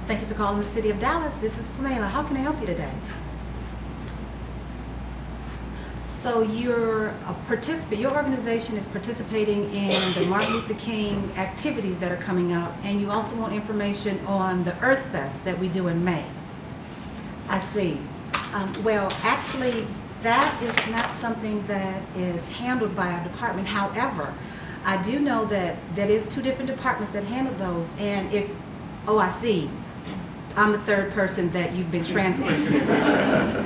Thank you for calling the City of Dallas. This is Pamela. How can I help you today? So you're a participant, your organization is participating in the Martin Luther King activities that are coming up, and you also want information on the Earth Fest that we do in May. I see. Well, actually, that is not something that is handled by our department. However, I do know that there is two different departments that handle those, and if, oh, I see. I'm the third person that you've been transferred to.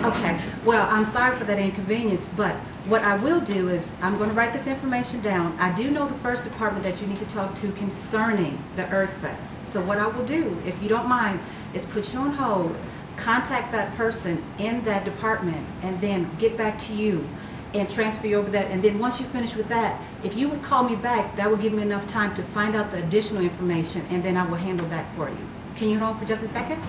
Okay, well, I'm sorry for that inconvenience, but what I will do is I'm going to write this information down. I do know the first department that you need to talk to concerning the Earth Fest. So what I will do, if you don't mind, is put you on hold, contact that person in that department, and then get back to you and transfer you over that. And then once you finish with that, if you would call me back, that will give me enough time to find out the additional information, and then I will handle that for you. Can you hold on for just a second?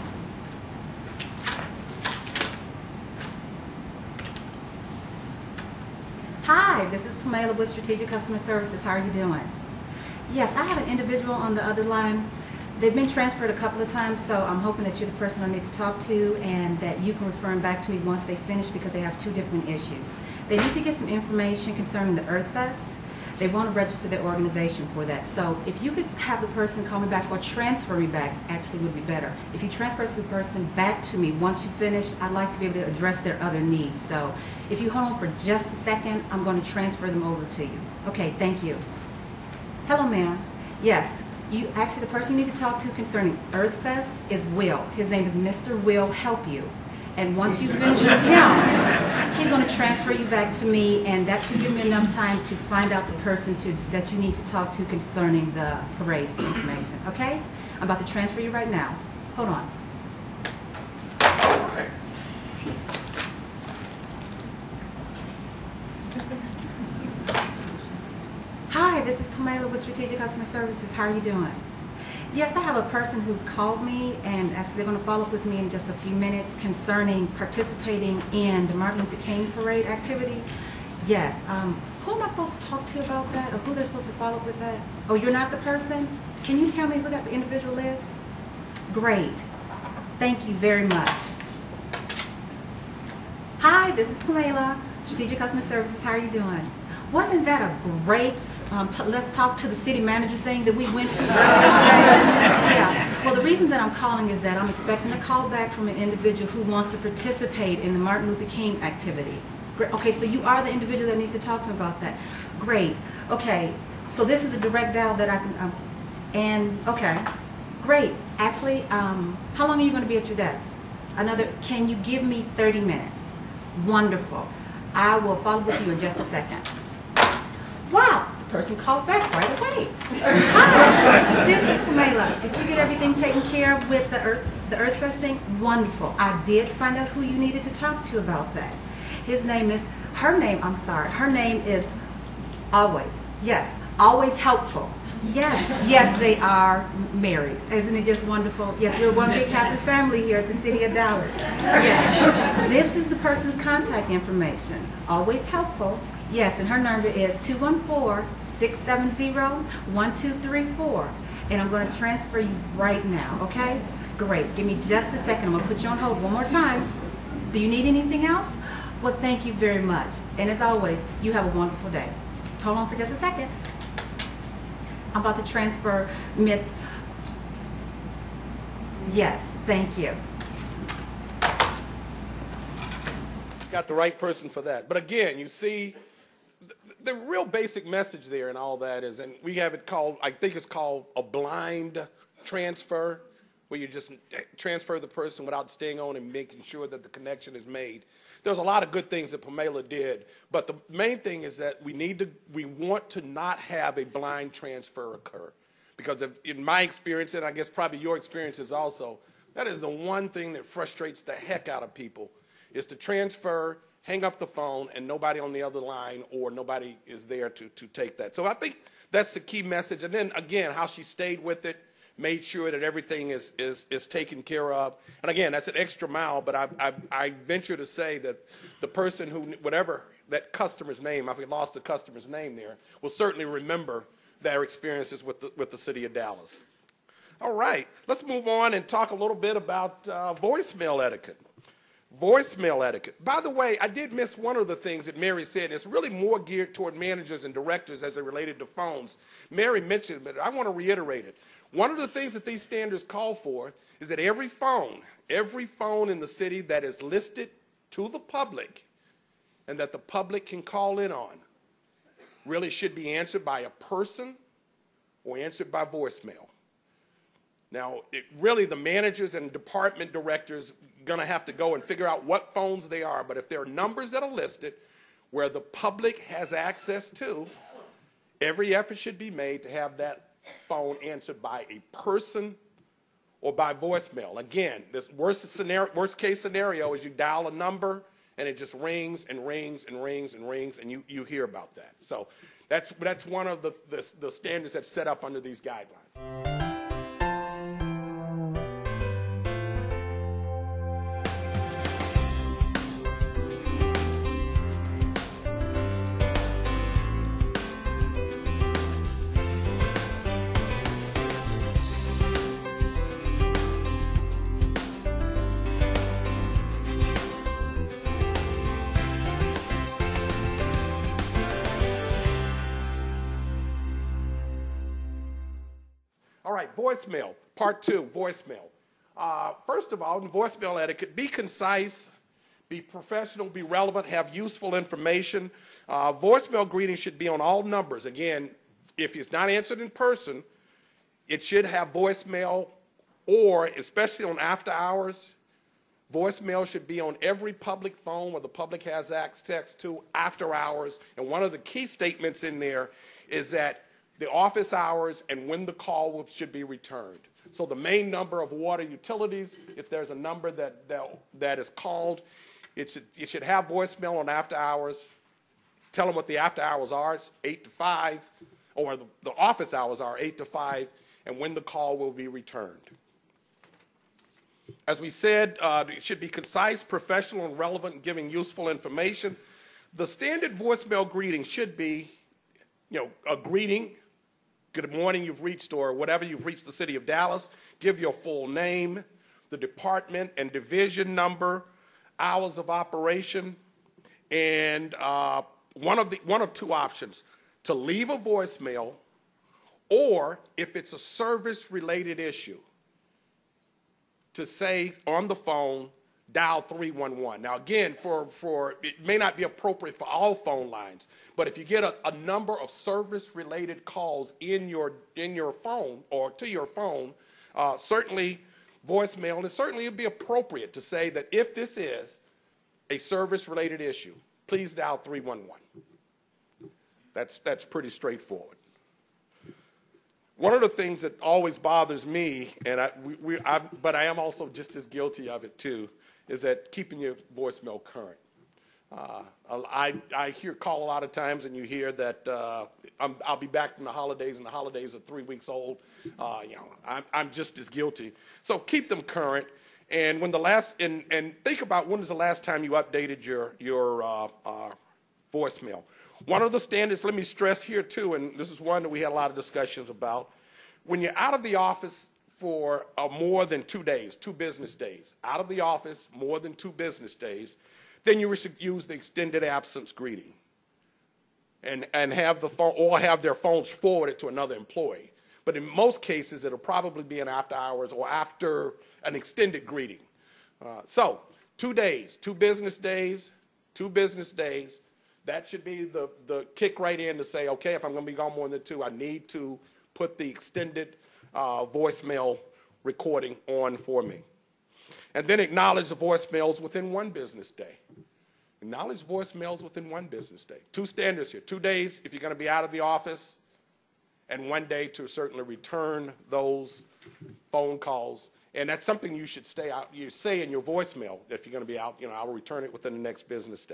Hi, this is Pamela with Strategic Customer Services. How are you doing? Yes, I have an individual on the other line. They've been transferred a couple of times, so I'm hoping that you're the person I need to talk to and that you can refer them back to me once they finish, because they have two different issues. They need to get some information concerning the Earth Fest. They want to register their organization for that. So if you could have the person call me back or transfer me back, actually would be better. If you transfer the person back to me once you finish, I'd like to be able to address their other needs. So if you hold on for just a second, I'm going to transfer them over to you. Okay, thank you. Hello, ma'am. Yes, you actually, the person you need to talk to concerning Earth Fest is Will. His name is Mr. Will Help You. And once you finish with him, he's going to transfer you back to me, and that should give me enough time to find out the person that you need to talk to concerning the parade information, okay? I'm about to transfer you right now. Hold on. Hi, this is Pamela with Strategic Customer Services. How are you doing? Yes, I have a person who's called me, and actually they're going to follow up with me in just a few minutes concerning participating in the Martin Luther King Parade activity. Yes, who am I supposed to talk to about that, or who they're supposed to follow up with that? Oh, you're not the person? Can you tell me who that individual is? Great. Thank you very much. Hi, this is Pamela, Strategic Customer Services. How are you doing? Wasn't that a great let's talk to the city manager thing that we went to today? Yeah. Well, the reason that I'm calling is that I'm expecting a call back from an individual who wants to participate in the Martin Luther King activity. Okay, so you are the individual that needs to talk to him about that. Great. Okay, so this is the direct dial that I can, and okay, great. Actually, how long are you going to be at your desk? Can you give me 30 minutes? Wonderful. I will follow with you in just a second. Wow, the person called back right away. Hi, this is Pamela. Did you get everything taken care of with the Earth Fest thing? Wonderful. I did find out who you needed to talk to about that. Her name is Always. Yes, Always Helpful. Yes, they are married. Isn't it just wonderful? Yes, we're one big happy family here at the City of Dallas. Yes, this is the person's contact information. Always Helpful. Yes, and her number is 214-670-1234. And I'm going to transfer you right now, okay? Great. Give me just a second. I'm going to put you on hold one more time. Do you need anything else? Well, thank you very much. And as always, you have a wonderful day. Hold on for just a second. I'm about to transfer Miss. Yes, thank you. Got the right person for that. But again, you see, the real basic message there and all that is, and we have it called, I think it's called a blind transfer, where you just transfer the person without staying on and making sure that the connection is made. There's a lot of good things that Pamela did, but the main thing is that we want to not have a blind transfer occur. Because in my experience, and I guess probably your experiences also, that is the one thing that frustrates the heck out of people, is to transfer, hang up the phone, and nobody on the other line or nobody is there to take that. So I think that's the key message. And then, again, how she stayed with it, made sure that everything is taken care of. And, again, that's an extra mile, but I venture to say that the person who, whatever that customer's name, I've lost the customer's name there, will certainly remember their experiences with the city of Dallas. All right, let's move on and talk a little bit about voicemail etiquette. Voicemail etiquette. By the way, I did miss one of the things that Mary said. It's really more geared toward managers and directors as it related to phones. Mary mentioned it, but I want to reiterate it. One of the things that these standards call for is that every phone in the city that is listed to the public and that the public can call in on really should be answered by a person or answered by voicemail. Now, really the managers and department directors are going to have to go and figure out what phones they are, but if there are numbers that are listed where the public has access to, every effort should be made to have that phone answered by a person or by voicemail. Again, the worst case scenario is you dial a number and it just rings and rings and rings and rings, and you hear about that. So that's one of the standards that's set up under these guidelines. All right, voicemail, part 2, voicemail. First of all, in voicemail etiquette, be concise, be professional, be relevant, have useful information. Voicemail greeting should be on all numbers. Again, if it's not answered in person, it should have voicemail, or especially on after hours, voicemail should be on every public phone where the public has access to after hours. And one of the key statements in there is that the office hours and when the call should be returned. So the main number of water utilities, if there's a number that is called, it should have voicemail on after hours. Tell them what the after hours are. It's 8 to 5, or the office hours are 8 to 5, and when the call will be returned. As we said, it should be concise, professional, and relevant, giving useful information. The standard voicemail greeting should be, a greeting. Good morning, you've reached, or whatever, you've reached the city of Dallas. Give your full name, the department and division number, hours of operation, and one of two options: to leave a voicemail, or if it's a service-related issue, to say on the phone, dial 311. Now again, it may not be appropriate for all phone lines, but if you get a number of service-related calls in your phone or to your phone, certainly voicemail, and certainly it would be appropriate to say that if this is a service-related issue, please dial 311. That's pretty straightforward. One of the things that always bothers me, but I am also just as guilty of it too, is that keeping your voicemail current. I call a lot of times, and you hear that I'll be back from the holidays, and the holidays are 3 weeks old. I'm just as guilty. So keep them current, and and think about when was the last time you updated your voicemail. One of the standards, let me stress here too, and this is one that we had a lot of discussions about. When you're out of the office for more than 2 days, 2 business days, out of the office more than 2 business days, then you should use the extended absence greeting and have the phone, or have their phones forwarded to another employee. But in most cases, it'll probably be an after hours or after an extended greeting. So 2 days, 2 business days, 2 business days. That should be the kick right in to say, okay, if I'm going to be gone more than 2, I need to put the extended voicemail recording on for me. And then acknowledge the voicemails within 1 business day. Acknowledge voicemails within 1 business day. 2 standards here: 2 days if you're going to be out of the office, and 1 day to certainly return those phone calls. And that's something you should you say in your voicemail that if you're going to be out, I'll return it within the next business day.